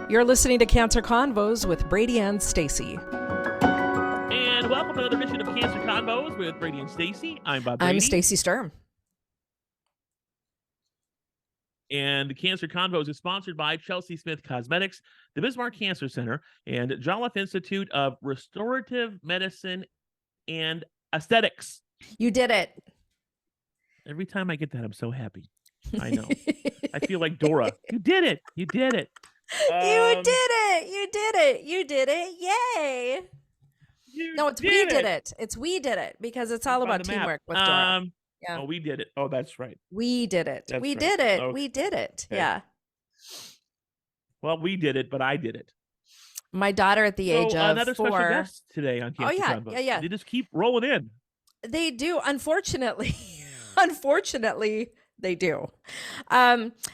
You're listening to Cancer Convos with Brady and Stacy. And welcome to another edition of Cancer Convos with Brady and Stacy. I'm Bob Brady. I'm Stacy Sturm. And Cancer Convos is sponsored by Chelsea Smith Cosmetics, the Bismarck Cancer Center, and Jolliffe Institute of Restorative Medicine and Aesthetics. You did it. Every time I get that, I'm so happy. I know. I feel like Dora. You did it. You did it. You did it. You did it. You did it. Yay. No, it's we did it. It's we did it because it's all about teamwork with Dora. Yeah. Oh, we did it. Oh, that's right. We did it. We did it. Okay. We did it. Okay. Yeah. Well, we did it, but I did it. My daughter at the age of another 4. Special guest today on Cancer Convos. Yeah. They just keep rolling in. They do. Unfortunately, they do.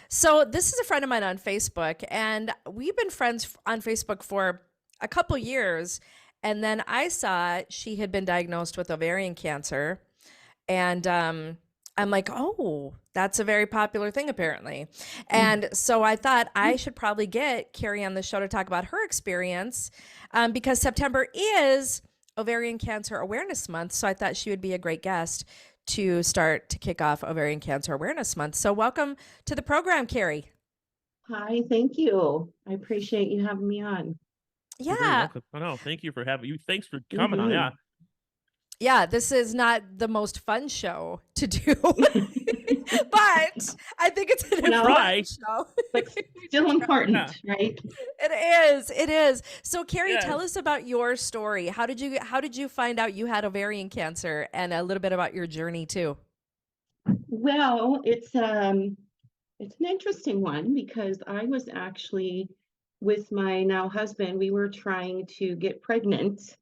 So this is a friend of mine on Facebook, and we've been friends on Facebook for a couple years. And then I saw she had been diagnosed with ovarian cancer. And I'm like, oh, that's a very popular thing, apparently. And so I thought I should probably get Kari on the show to talk about her experience because September is Ovarian Cancer Awareness Month. So I thought she would be a great guest to start to kick off Ovarian Cancer Awareness Month. So welcome to the program, Kari. Hi, thank you. I appreciate you having me on. Yeah. Oh, no, thank you for having you. Thanks for coming on. Yeah. Yeah, this is not the most fun show to do, but I think it's an important show. But still important, right? It is. So, Kari, tell us about your story. How did you find out you had ovarian cancer, and a little bit about your journey too? Well, it's an interesting one because I was actually with my now husband. We were trying to get pregnant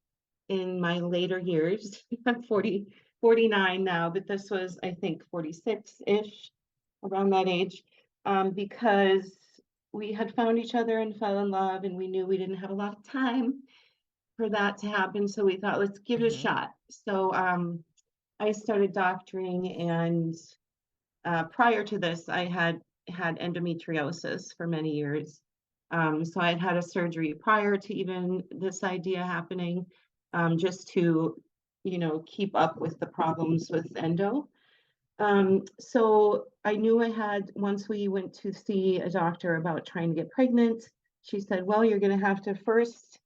in my later years. I'm 49 now, but this was, I think, 46-ish, around that age, because we had found each other and fell in love, and we knew we didn't have a lot of time for that to happen. So we thought, let's give it a shot. So I started doctoring, and prior to this, I had endometriosis for many years. So I had a surgery prior to even this idea happening. Just to, keep up with the problems with endo. So I knew once we went to see a doctor about trying to get pregnant, she said, well, you're going to have to first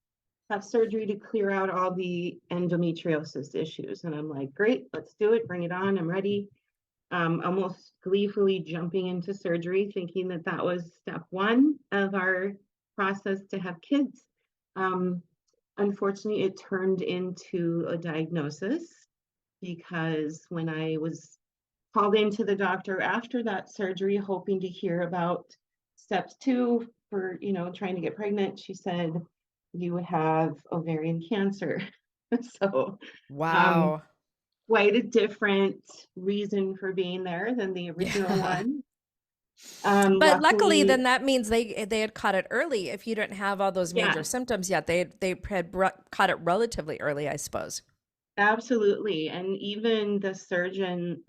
have surgery to clear out all the endometriosis issues. And I'm like, great, let's do it. Bring it on. I'm ready. Almost gleefully jumping into surgery, thinking that was step one of our process to have kids. Unfortunately, it turned into a diagnosis because when I was called into the doctor after that surgery, hoping to hear about steps 2 for, trying to get pregnant, she said, you have ovarian cancer. So, wow. Quite a different reason for being there than the original one. But luckily, then that means they had caught it early. If you didn't have all those major symptoms yet, they had caught it relatively early, I suppose. Absolutely. And even the surgeon,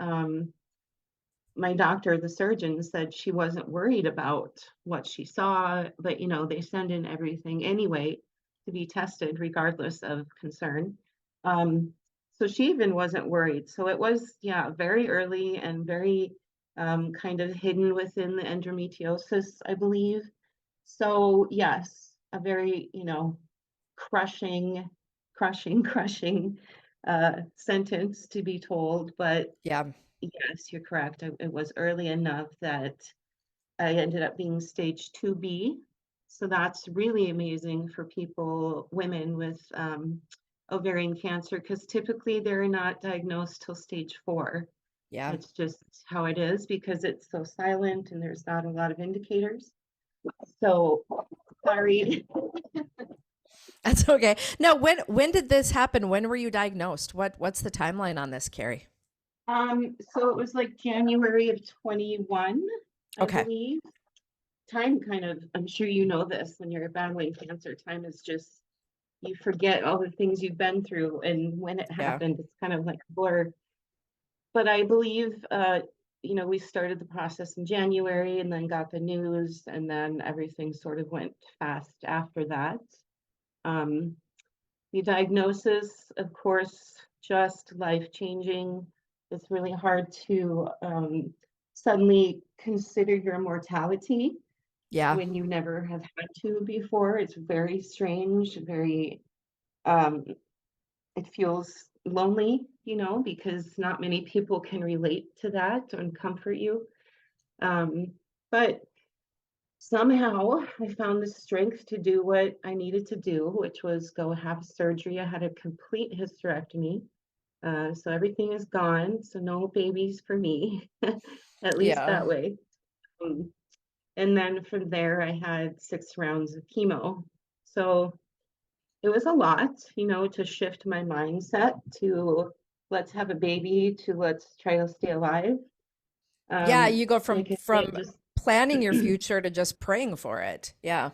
my doctor, the surgeon, said she wasn't worried about what she saw, but they send in everything anyway to be tested regardless of concern. So she even wasn't worried. So it was, very early and very kind of hidden within the endometriosis, I believe. So yes, a very, crushing sentence to be told. But yes, you're correct. It was early enough that I ended up being stage 2B. So that's really amazing for women with ovarian cancer, because typically they're not diagnosed till stage 4. Yeah. It's just how it is because it's so silent and there's not a lot of indicators. So sorry. That's okay. Now, when did this happen? When were you diagnosed? What's the timeline on this, Kari? So it was like January of 21, I believe. Time kind of, I'm sure you know this, when you're battling cancer, time is just, you forget all the things you've been through, and when it happened, it's kind of like a blur. But I believe we started the process in January and then got the news, and then everything sort of went fast after that. The diagnosis, of course, just life-changing. It's really hard to suddenly consider your mortality Yeah. when you never have had to before. It's very strange, very, it feels lonely, because not many people can relate to that and comfort you. But somehow I found the strength to do what I needed to do, which was go have surgery. I had a complete hysterectomy. So everything is gone. So no babies for me, at least Yeah. that way. Um, and then from there, I had 6 rounds of chemo. So it was a lot, to shift my mindset to let's have a baby to let's try to stay alive. Yeah, you go from Like I say, from just planning your future to just praying for it. Yeah.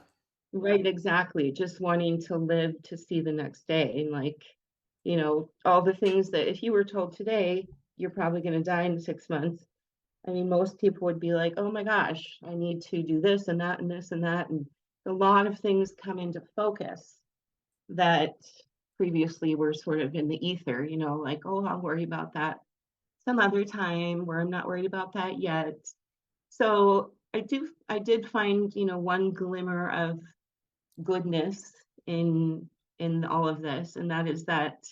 right, exactly. Just wanting to live to see the next day. And like, all the things that if you were told today, you're probably going to die in 6 months. I mean, most people would be like, oh my gosh, I need to do this and that and this and that. And a lot of things come into focus that previously were sort of in the ether, like, oh, I'll worry about that some other time, where I'm not worried about that yet. So I did find, one glimmer of goodness in all of this, and that is that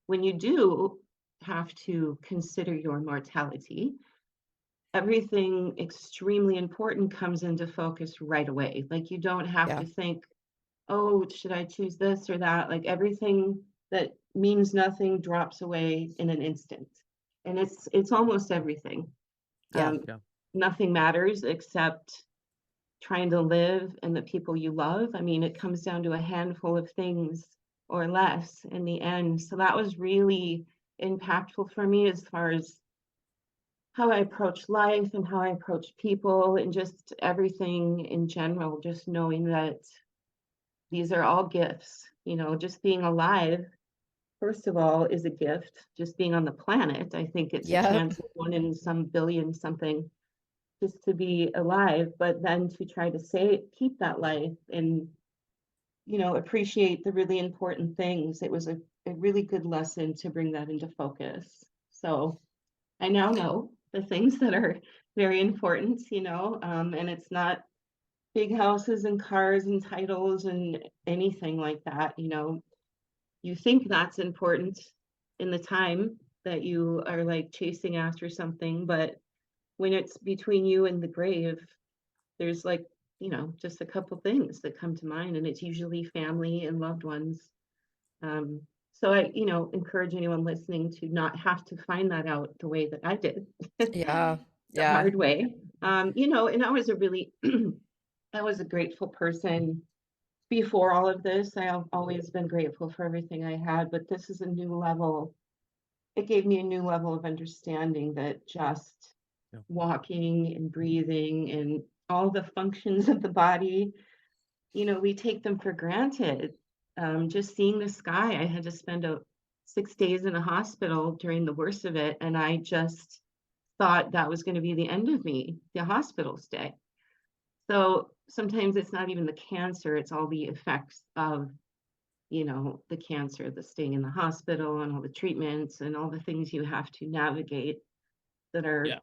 when you do have to consider your mortality, everything extremely important comes into focus right away. Like you don't have Yeah. to think, oh, should I choose this or that? Like everything that means nothing drops away in an instant. And it's almost everything. Yeah. Um, Yeah. Nothing matters except trying to live and the people you love. I mean, it comes down to a handful of things or less in the end. So that was really impactful for me as far as how I approach life and how I approach people and just everything in general, just knowing that these are all gifts, just being alive, first of all, is a gift. Just being on the planet, I think it's a Yeah. chance of 1 in some billion something just to be alive, but then to try to keep that life and, appreciate the really important things. It was a really good lesson to bring that into focus. So I now know the things that are very important, and it's not big houses and cars and titles and anything like that. You think that's important in the time that you are like chasing after something, but when it's between you and the grave, there's like, just a couple things that come to mind, and it's usually family and loved ones. Um, so I, encourage anyone listening to not have to find that out the way that I did, the Yeah. Yeah. hard way. And I was a really, I was a grateful person before all of this. I've always been grateful for everything I had, but this is a new level. It gave me a new level of understanding that just Yeah. walking and breathing and all the functions of the body, we take them for granted. Just seeing the sky, I had to spend 6 days in a hospital during the worst of it, and I just thought that was going to be the end of me, the hospital stay. So sometimes it's not even the cancer, it's all the effects of, the cancer, the staying in the hospital and all the treatments and all the things you have to navigate that are Yeah.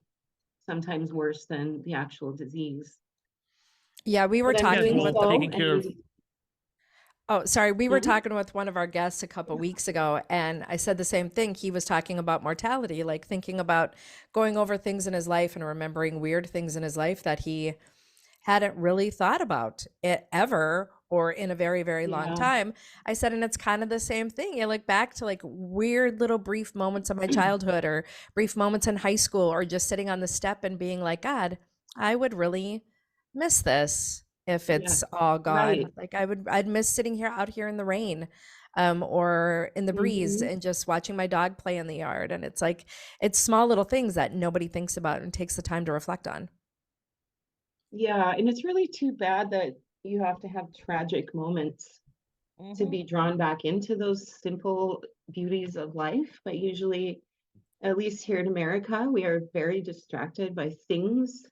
sometimes worse than the actual disease. Yeah. We were But I'm Yes. talking doing Well, with so, taking care of. Oh, sorry. We were Mhm. talking with one of our guests a couple weeks ago, and I said the same thing. He was talking about mortality, like thinking about going over things in his life and remembering weird things in his life that he hadn't really thought about it ever or in a very, very long Yeah. time. I said, and it's kind of the same thing. You look back to like weird little brief moments of my childhood or brief moments in high school or just sitting on the step and being like, God, I would really miss this if Yeah. it's all gone. Right. Like I'd miss sitting here out here in the rain or in the breeze Mhm. and just watching my dog play in the yard. And it's like, it's small little things that nobody thinks about and takes the time to reflect on. Yeah. And it's really too bad that you have to have tragic moments to Mhm. be drawn back into those simple beauties of life. But usually at least here in America, we are very distracted by things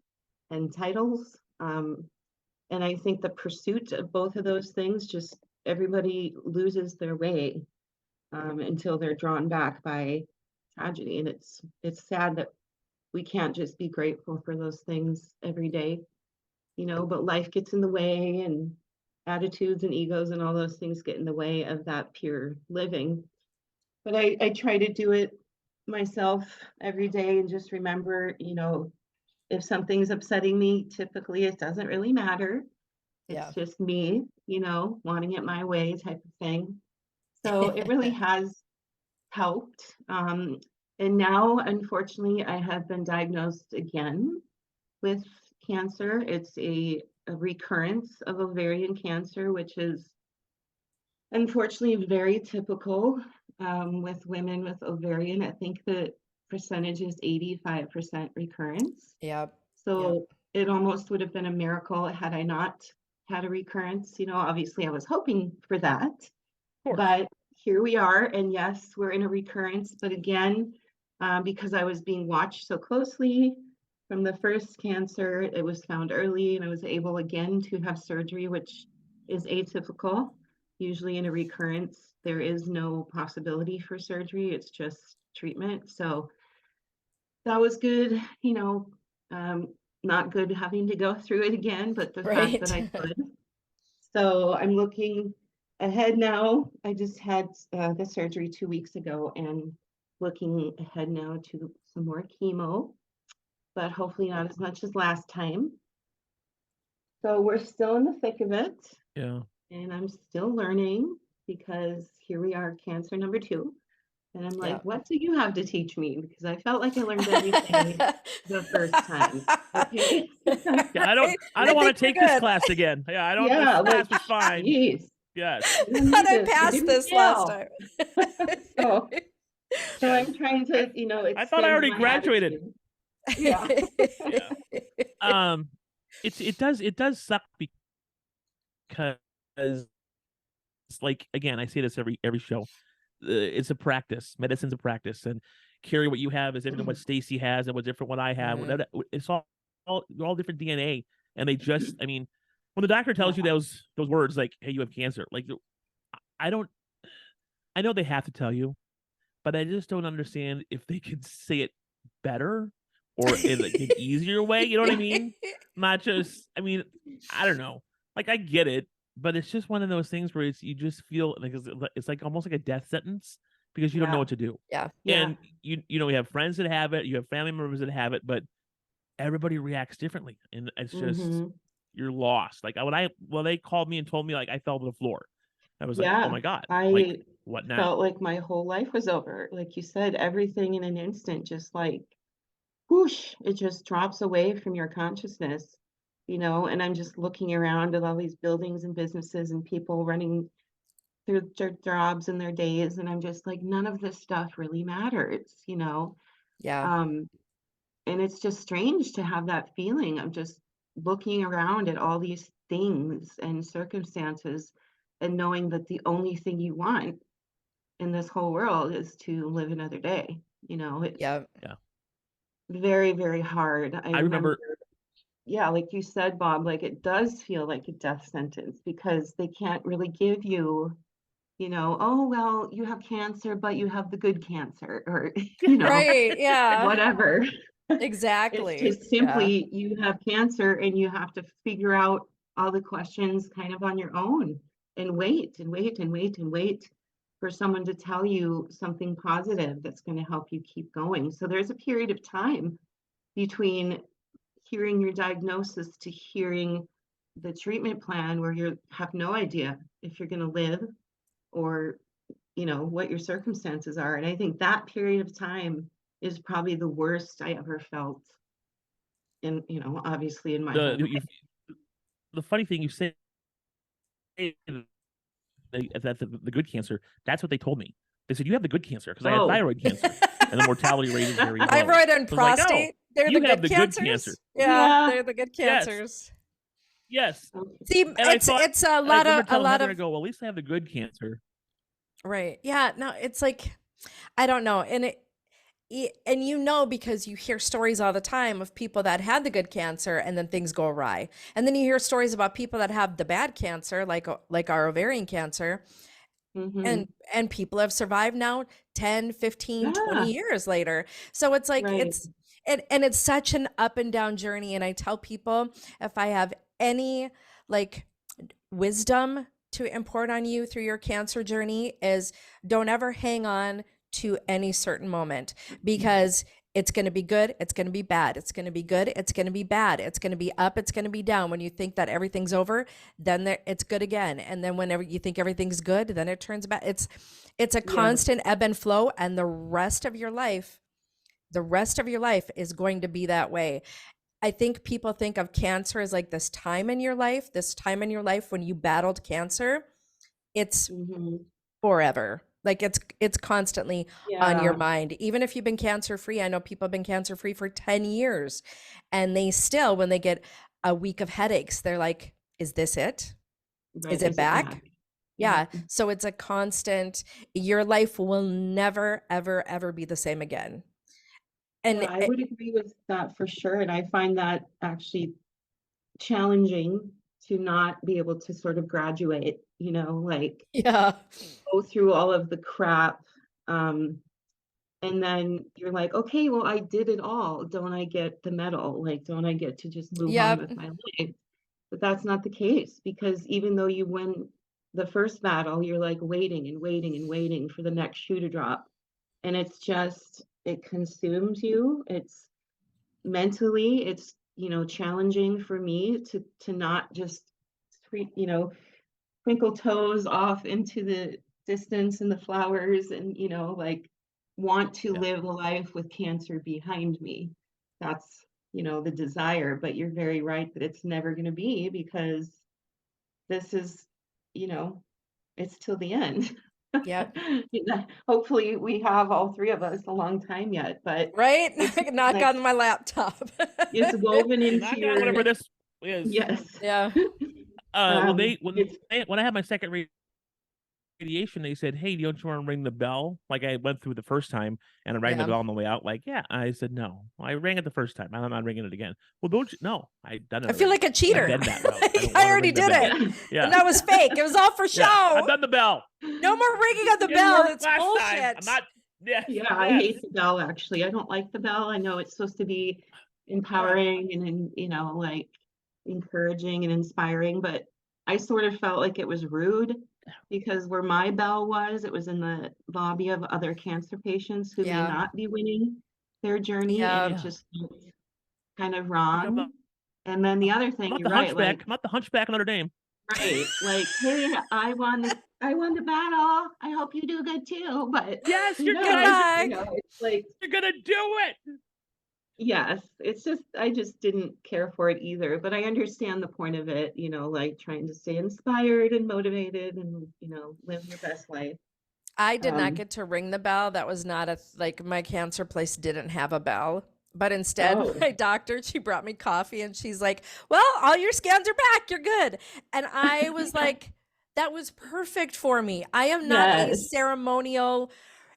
and titles. And I think the pursuit of both of those things, just everybody loses their way until they're drawn back by tragedy. And it's sad that we can't just be grateful for those things every day, but life gets in the way, and attitudes and egos and all those things get in the way of that pure living. But I try to do it myself every day and just remember, if something's upsetting me, typically it doesn't really matter. Yeah. It's just me, wanting it my way type of thing. So it really has helped. And now, unfortunately, I have been diagnosed again with cancer. It's a recurrence of ovarian cancer, which is unfortunately very typical with women with ovarian. I think the percentage is 85% recurrence. Yep. So it almost would have been a miracle had I not had a recurrence. Obviously I was hoping for that, but here we are. And yes, we're in a recurrence, but again, because I was being watched so closely from the first cancer, it was found early, and I was able again to have surgery, which is atypical. Usually in a recurrence, there is no possibility for surgery. It's just treatment. So that was good, not good having to go through it again, but the fact that I could. So I'm looking ahead now. I just had the surgery 2 weeks ago, and looking ahead now to some more chemo, but hopefully not as much as last time. So we're still in the thick of it. Yeah. And I'm still learning, because here we are, cancer number 2. And I'm like, what do you have to teach me? Because I felt like I learned everything the first time. Okay. Yeah, I don't want to take this class again. Yeah, I don't. Yeah, this class was fine. Geez. Yes. But I passed this last time. So I'm trying to, I thought I already my graduated. attitude. Yeah. It does suck because, like, again, I say this every show. It's a practice. Medicine's a practice, and Kari, what you have is different than what Stacy has, and what's different what I have. It's all different DNA, and they just, I mean, when the doctor tells you those words like, "Hey, you have cancer," like, I know they have to tell you, but I just don't understand if they could say it better or in like an easier way. You know what I mean? Not just, I mean, I don't know. Like, I get it, but it's just one of those things where you just feel like it's like almost like a death sentence, because you don't know what to do. Yeah. And you have friends that have it, you have family members that have it, but everybody reacts differently, and it's just you're lost. Like, when they called me and told me, like, I fell to the floor, I was like, oh my God, like, what now? Felt like my whole life was over. Like you said, everything in an instant, just like whoosh, it just drops away from your consciousness, and I'm just looking around at all these buildings and businesses and people running through their jobs and their days, and I'm just like, none of this stuff really matters. Yeah. And it's just strange to have that feeling of just looking around at all these things and circumstances, and knowing that the only thing you want in this whole world is to live another day. It's very, very hard. I remember, like you said, Bob, like, it does feel like a death sentence, because they can't really give you, oh, well, you have cancer, but you have the good cancer, or, Right. Yeah. whatever. Exactly. It's just simply, you have cancer, and you have to figure out all the questions kind of on your own, and wait and wait and wait and wait for someone to tell you something positive that's going to help you keep going. So there's a period of time between hearing your diagnosis to hearing the treatment plan, where you have no idea if you're going to live, or what your circumstances are. And I think that period of time is probably the worst I ever felt in, obviously in my whole life. The funny thing, you say that's the good cancer. That's what they told me. They said, you have the good cancer, because I had thyroid cancer, and the mortality rate is very low. Thyroid and prostate. Like, oh, they're you the have good the cancers. good cancer. Yeah, they're the good cancers. Yes. See, And it's a lot of I go, well, at least I have the good cancer. Right. Yeah. No, it's like, I don't know. And and you know, because you hear stories all the time of people that had the good cancer and then things go awry. And then you hear stories about people that have the bad cancer, like our ovarian cancer, Mm-hmm. and people have survived now 10, 15, 20 Yeah, years later. So it's like right. and it's such an up and down journey. And I tell people, if I have any like wisdom to import on you through your cancer journey, is don't ever hang on to any certain moment, because it's going to be good, it's going to be bad, it's going to be good, it's going to be bad, it's going to be up, it's going to be down. When you think that everything's over, then it's good again, and then whenever you think everything's good, then it turns bad. It's a Yeah. constant ebb and flow, and the rest of your life is going to be that way. I think people think of cancer as like this time in your life when you battled cancer. It's Mm-hmm. forever. Like it's constantly on your Yeah, mind. Even if you've been cancer free, I know people have been cancer free for 10 years, and they still, when they get a week of headaches, they're like, is this it? right. Is it Is it back? back? Yep. Yeah. So it's a constant, your life will never, ever, ever be the same again. Yeah, And I would agree with that for sure. And I find that actually challenging to not be able to sort of graduate, like yeah. go through all of the crap. Um, and then you're like, okay, well, I did it all. Don't I get the medal? Like, don't I get to just move on Yep. with my life? But that's not the case, because even though you win the first battle, you're like waiting and waiting and waiting for the next shoe to drop. And it's just, it consumes you. It's mentally, it's, challenging for me to not just, twinkle toes off into the distance and the flowers, and like want to Yeah. live a life with cancer behind me. That's the desire. But you're very right that it's never going to be, because this is, you know it's till the end. Yep. Hopefully we have, all three of us, a long time yet, but Right? it's Knock like on my laptop. it's woven Yeah, into knock on your, whatever this is. yes. Yeah. When they It's when I had my second radiation, they said, "Hey, don't you want to ring the bell?" Like I went through the first time, and I rang the Yeah. bell on the way out. Like, yeah, I said no. Well, I rang it the first time. I'm not ringing it again. Well, don't you? No, I've done it I feel already. like a I've cheater. been that route. I don't I want to already ring the did bell. it. yeah. Yeah, And that was fake. It was all for yeah, I've show. done the bell. No more ringing of the Didn't bell. work It's last time. bullshit. I'm not. Yes, Yeah, I yes, hate the bell, actually. I don't like the bell. I know it's supposed to be yeah. empowering and, like encouraging and inspiring, but I sort of felt like it was rude, because where my bell was, it was in the lobby of other cancer patients who may Yeah. not be winning their journey, and Yeah. it Yeah. just felt kind of Like wrong. And then the other I'm thing, not you're the right, hunchback. like, I'm not the hunchback of Notre Dame. right, like, hey, I won the battle. I hope you do good too. But Yes, who you're Good gonna. knows? luck. It's like, You're gonna do it. yes, it's just, I just didn't care for it either. But I understand the point of it, like trying to stay inspired and motivated and, live your best life. I did not Um, get to ring the bell. That was not like my cancer place didn't have a bell. But instead, oh, my doctor, she brought me coffee and she's like, well, all your scans are back. You're good. And I was like, that was perfect for me. I am not a yes, ceremonial.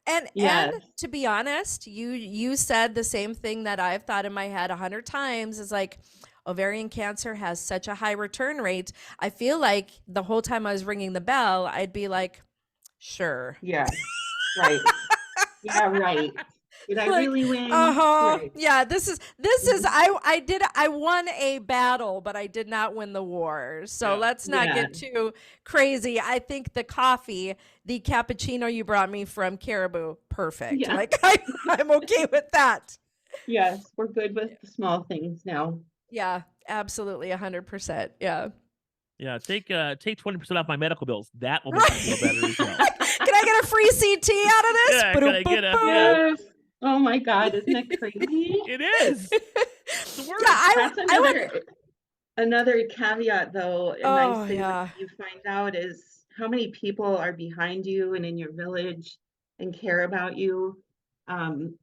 And yes, to be honest, you said the same thing that I've thought in my head 100 times, is like, ovarian cancer has such a high return rate. I feel like the whole time I was ringing the bell, I'd be like, sure. yeah, right. Yeah, right. Did I Like, really win? uh-huh. Right. Yeah, this is Mhm. I won a battle, but I did not win the war. So Yeah. let's not Yeah, get too crazy. I think the coffee, the cappuccino you brought me from Caribou, perfect. yeah, Like I'm okay with that. yes, we're good with the small things now. Yeah, absolutely 100%. Yeah. Yeah, take 20% off my medical bills. That will make me feel better as well. Can I get a free CT out of this? Yeah, can I get a Yes. Oh my God, isn't it crazy? It is. It's the Yeah, worst. That's I would. another caveat, though, a nice Oh thing that yeah, you find out is how many people are behind you and in your village and care about you. Um,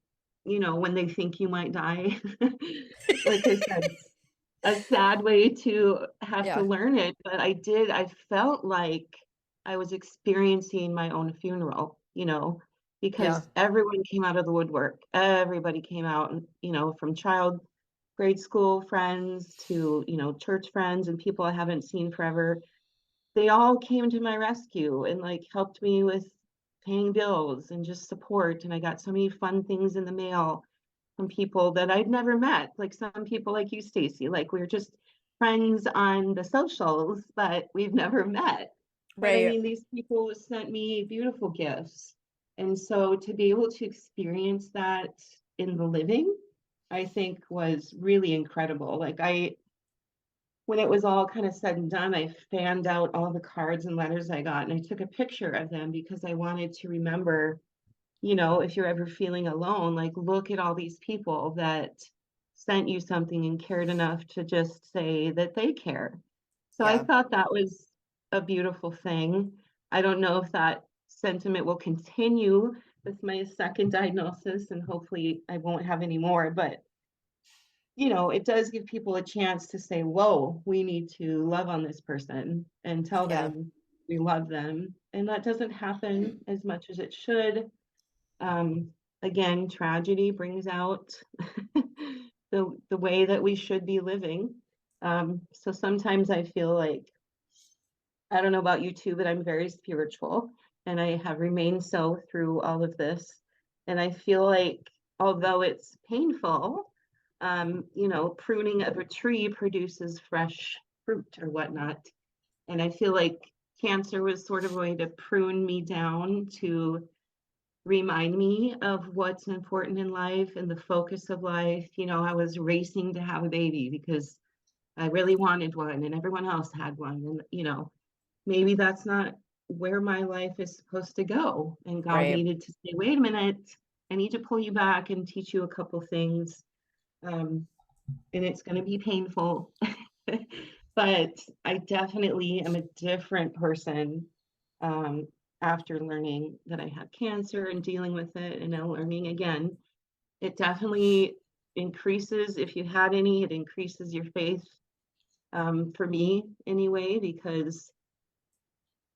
when they think you might die. Like I said, it's a sad way to have to yeah, learn it, but I felt like I was experiencing my own funeral, Yeah. because everyone came out of the woodwork. Everybody came out, and, from grade school friends to, church friends and people I haven't seen forever. They all came to my rescue and like helped me with paying bills and just support. And I got so many fun things in the mail from people that I'd never met. Like some people like you, Stacy, like we're just friends on the socials, but we've never met. But I Right. mean, these people sent me beautiful gifts. And so to be able to experience that in the living, I think was really incredible. Like when it was all kind of said and done, I fanned out all the cards and letters I got and I took a picture of them because I wanted to remember, if you're ever feeling alone, like look at all these people that sent you something and cared enough to just say that they care. So I Yeah. thought that was a beautiful thing. I don't know if that sentiment will continue with my second diagnosis, and hopefully I won't have any more, but it does give people a chance to say, whoa, we need to love on this person and tell Yeah. them we love them. And that doesn't happen as much as it should. Um, Again, tragedy brings out the way that we should be living. So sometimes I feel like, I don't know about you too, but I'm very spiritual and I have remained so through all of this. And I feel like, although it's painful, pruning of a tree produces fresh fruit or whatnot. And I feel like cancer was sort of going to prune me down to remind me of what's important in life and the focus of life. I was racing to have a baby because I really wanted one and everyone else had one. And, maybe that's not where my life is supposed to go. And God Right. needed to say, wait a minute, I need to pull you back and teach you a couple things. Um, and it's going to be painful. But I definitely am a different person um, after learning that I had cancer and dealing with it, and now learning again. It definitely increases, if you had any, it increases your faith for me anyway, because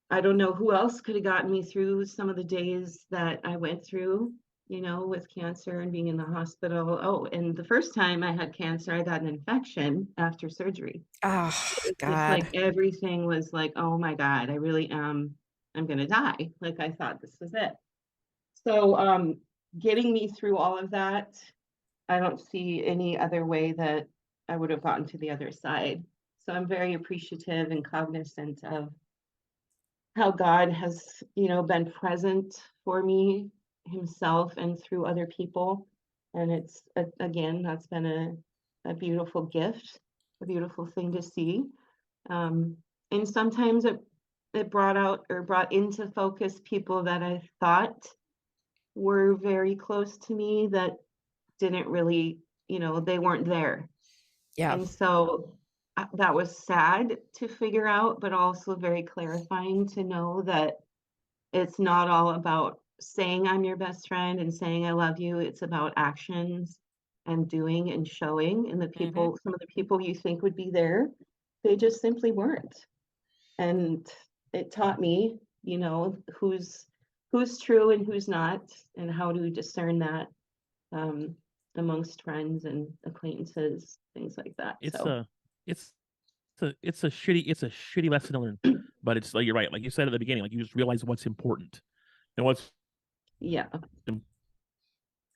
I don't know who else could have gotten me through some of the days that I went through, with cancer and being in the hospital. Oh, and the first time I had cancer, I got an infection after surgery. Oh, It's just God. like everything was like, oh my God, I really am, I'm gonna die. Like I thought this was it. So getting me through all of that, I don't see any other way that I would have gotten to the other side. So I'm very appreciative and cognizant of how God has, been present for me himself and through other people. And it's again, that's been a beautiful gift, a beautiful thing to see. Um, and sometimes it brought out or brought into focus people that I thought were very close to me that didn't really, they weren't there. Yeah. And so that was sad to figure out, but also very clarifying to know that it's not all about saying I'm your best friend and saying I love you. It's about actions and doing and showing. And Hmm. some of the people you think would be there, they just simply weren't. And it taught me, who's true and who's not, and how to discern that um, amongst friends and acquaintances, things like that. It's So a it's it's a shitty lesson to learn. But it's like you're right, like you said at the beginning, like you just realize what's important. And what's yeah,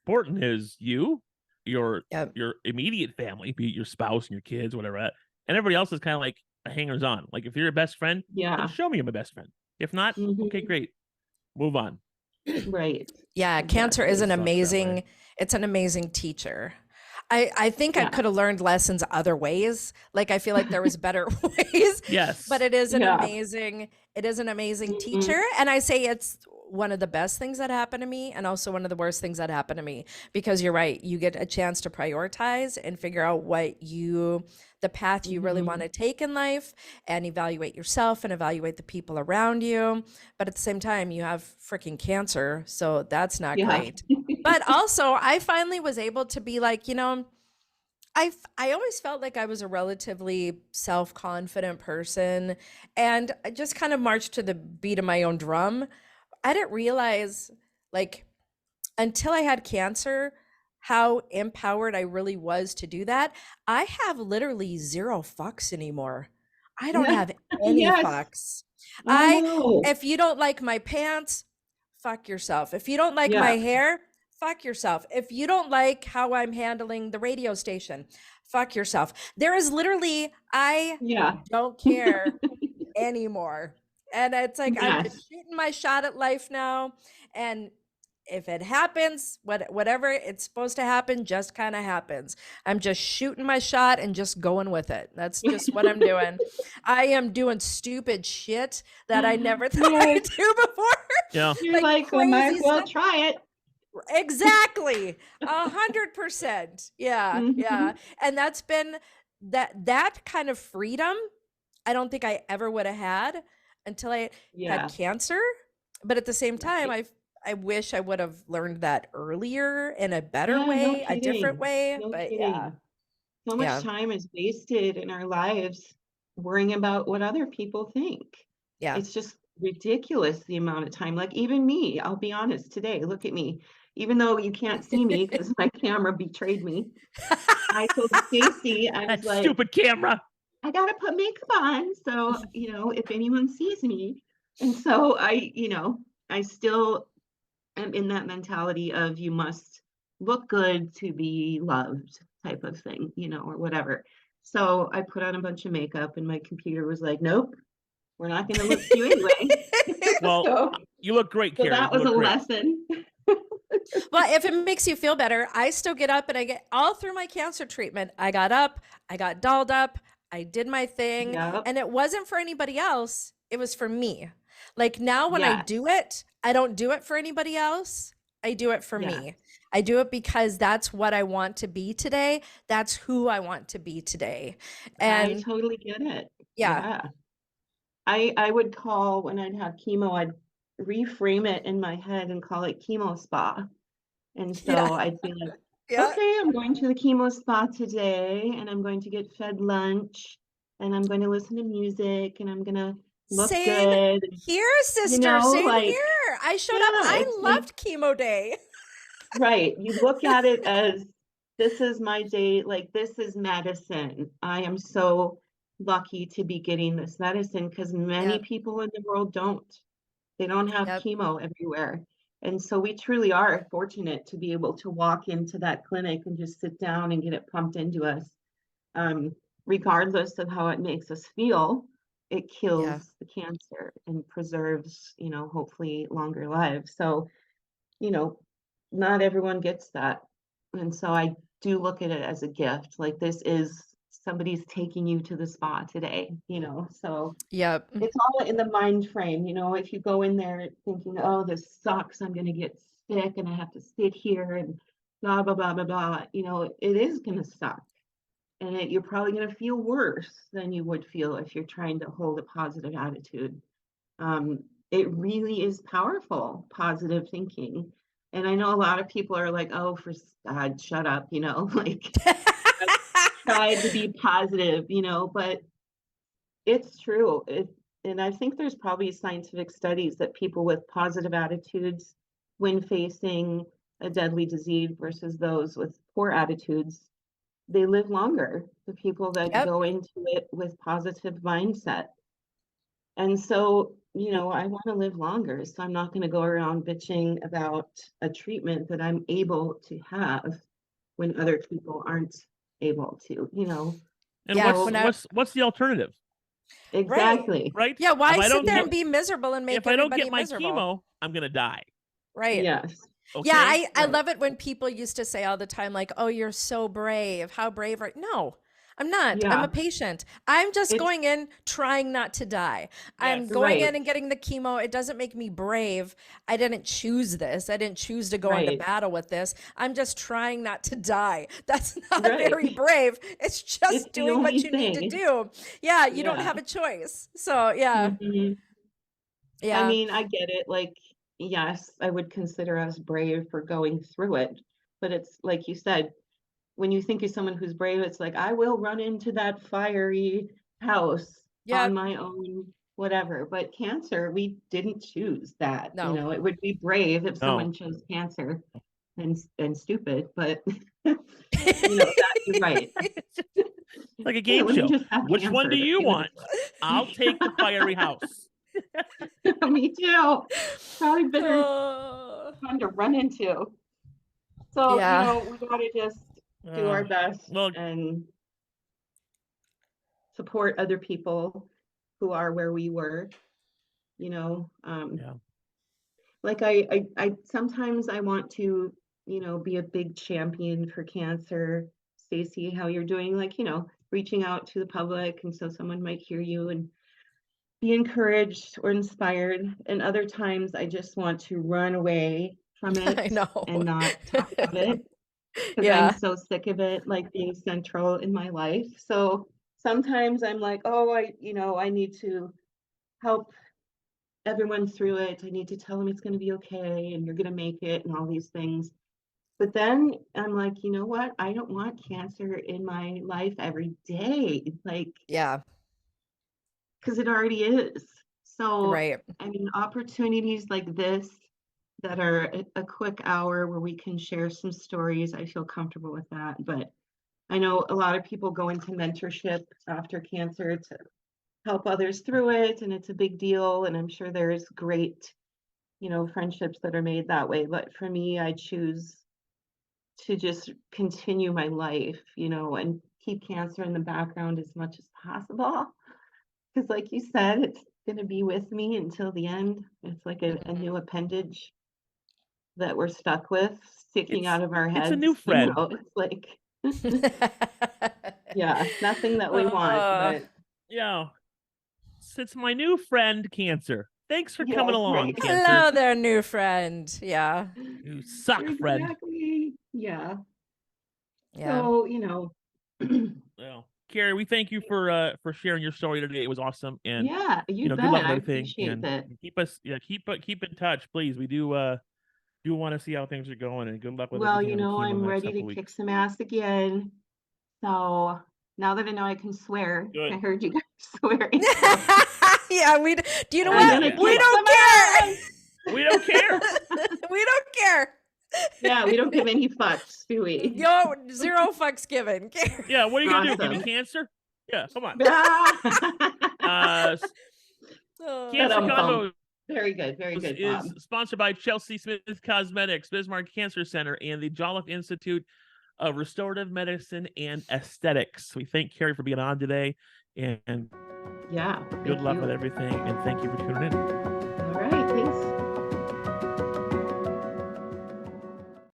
important is you, your Yep. your immediate family, be it your spouse and your kids, whatever that, and everybody else is kind of like a hangers on. Like if you're a best friend, then yeah, show me I'm a best friend. If not, okay, hmm, great. Move on. right, Yeah, cancer is exactly. an Sucks that way. amazing, it's an amazing teacher. I think I Yeah, could have learned lessons other ways. Like I feel like there was better ways, but Yes. yeah, it is an amazing hmm, teacher. And I say it's one of the best things that happened to me and also one of the worst things that happened to me because you're right, you get a chance to prioritize and figure out the path you really want hmm, to take in life and evaluate yourself and evaluate the people around you. But at the same time, you have freaking cancer, so that's not yeah, great. But also, I finally was able to be like, I always felt like I was a relatively self-confident person, and I just kind of marched to the beat of my own drum. I didn't realize, like, until I had cancer, how empowered I really was to do that. I have literally zero fucks anymore. I don't Yeah. have any Yes. fucks. Oh no. If you don't like my pants, fuck yourself. If you don't like my Yeah. hair, fuck yourself. If you don't like how I'm handling the radio station, fuck yourself. There is literally, I Yeah. don't care anymore. And it's like I'm Yes. just shooting my shot at life now. And if it happens, whatever it's supposed to happen, just kind of happens. I'm just shooting my shot and just going with it. That's just what I'm doing. I am doing stupid shit that I never thought I'd Yes. do before. Yeah. You're Like like, I might crazy as well stuff. try it. Exactly. 100%. Yeah. Yeah. Mhm. And that's been that kind of freedom. I don't think I ever would have had until I had Yeah. cancer. But at the same time, Right. I wish I would have learned that earlier in a better Yeah, no way, a different kidding. way. No But yeah. kidding. So much Yeah. time is wasted in our lives worrying about what other people think. Yeah. It's just ridiculous the amount of time. Like even me, I'll be honest today, look at me. Even though you can't see me because my camera betrayed me, I told Stacy, I was That like, stupid camera. I gotta put makeup on. So, if anyone sees me. And so I still am in that mentality of you must look good to be loved type of thing, or whatever. So I put on a bunch of makeup and my computer was like, nope, we're not going to look cute anyway. Well, so, you look great, so Kari. that You was a look great. lesson. Well, if it makes you feel better, I still get up and I get all through my cancer treatment. I got up, I got dolled up, I did my thing, Yep. and it wasn't for anybody else. It was for me. Like now when I Yes. do it, I don't do it for anybody else. I do it for Yeah. me. I do it because that's what I want to be today. That's who I want to be today. I And totally get it. yeah. Yeah. I would call when I'd have chemo, I'd reframe it in my head and call it chemo spa. And Yeah. so I'd be like, Yeah. okay, I'm going to the chemo spa today and I'm going to get fed lunch and I'm going to listen to music and I'm going to look Same good. here, sister. Same Like, here. I showed up. yeah, I it's like, loved chemo day. right. You look at it as this is my day, like this is medicine. I am so lucky to be getting this medicine because many Yep. people in the world don't. They don't have Yep. chemo everywhere. And so we truly are fortunate to be able to walk into that clinic and just sit down and get it pumped into us. Regardless of how it makes us feel, it Yeah. kills the cancer and preserves, hopefully longer lives. So, you know, not everyone gets that. And so I do look at it as a gift. Like this is somebody's taking you to the spa today, so Yep. it's all in the mind frame, if you go in there thinking, oh, this sucks, I'm gonna get sick and I have to sit here and blah, blah, blah, blah, blah, it is gonna suck. And you're probably gonna feel worse than you would feel if you're trying to hold a positive attitude. It really is powerful, positive thinking. And I know a lot of people are like, oh, for God, shut up, like try to be positive, but it's true. And I think there's probably scientific studies that people with positive attitudes when facing a deadly disease versus those with poor attitudes, they live longer. The people that Yep. go into it with positive mindset. And so, I want to live longer. So I'm not going to go around bitching about a treatment that I'm able to have when other people aren't able to. And Yeah. So what's the alternative, Right. exactly. right? Yeah. Why If I sit don't there get and be miserable and make if I don't everybody get my miserable? chemo, I'm gonna die. Right. Yes. Okay. Yeah. I Right. love it when people used to say all the time, like, oh, you're so brave. How brave are No, I'm not. I'm Yeah. a patient. I'm just It's going in trying not to die. I'm Yes. going in right. and getting the chemo. It doesn't make me brave. I didn't choose this. I didn't choose to go into Right. battle with this. I'm just trying not to die. That's not very Right. brave. It's It's just the doing what only you need to thing. do. Yeah, you don't Yeah. have a choice. So, yeah. Mhm. I Yeah. mean, I get it. Like, yes, I would consider us brave for going through it. But it's like you said, when you think of someone who's brave, it's like, I will run into that fiery house on Yep. my own whatever. But cancer, we didn't choose that. You No. know, it would be brave if No. someone chose cancer and stupid, but you know, that you're right. Like a Hey, game let me show. just have Which one cancer do to you see what want? it's I'll take the fiery house. like. Me too. Probably better Oh. fun to run into. So, Yeah. you know, we gotta just do our best well- and support other people who are where we were, you know. Yeah. Like I sometimes I want to, you know, be a big champion for cancer. Stacy, how you're doing, like, you know, reaching out to the public, and so someone might hear you and be encouraged or inspired. And other times I just want to run away from it I know. and not talk about it, because Yeah. I'm so sick of it, like, being central in my life. So sometimes I'm like, oh, you know, I need to help everyone through it. I need to tell them it's going to be okay and you're going to make it and all these things. But then I'm like, you know what? I don't want cancer in my life every day, like, Yeah. because it already is. So, Right. I mean, opportunities like this that are a quick hour where we can share some stories, I feel comfortable with that. But I know a lot of people go into mentorship after cancer to help others through it, and it's a big deal. And I'm sure there's great, you know, friendships that are made that way. But for me, I choose to just continue my life, you know, and keep cancer in the background as much as possible. Because, like you said, it's going to be with me until the end. It's like a new appendage that we're stuck with, sticking out of our heads. It's a new You friend. know, it's like, yeah, nothing that we want, but Yeah. It's my new friend, Cancer. Thanks for yeah, coming along, right. Cancer. Hello there, new friend. Yeah. You suck, friend. Exactly. Yeah. Yeah. So, you know, Well, Kari, we thank you for sharing your story today. It was awesome, and yeah, you good bet. luck with I everything. appreciate And that. keep in touch, please. We do want to see how things are going, and good luck with Well, everything you on the know, chemo in I'm the next ready couple to kick weeks. some ass again. So now that I know I can swear, Good. I heard you guys swearing. Yeah, do you know I'm what? gonna Yeah. We kick don't some care. ass. We don't care. We don't care. Yeah, we don't give any fucks, do we? Yo, zero fucks given. Yeah, what are you gonna do? Give me Awesome. cancer? Yeah, come on. Ah. Oh. Cancer Convo Very good, Bob. is sponsored by Chelsea Smith Cosmetics, Bismarck Cancer Center, and the Jolliffe Institute of Restorative Medicine and Aesthetics. We thank Kari for being on today, and Yeah, good thank luck you. with everything, and thank you for tuning in.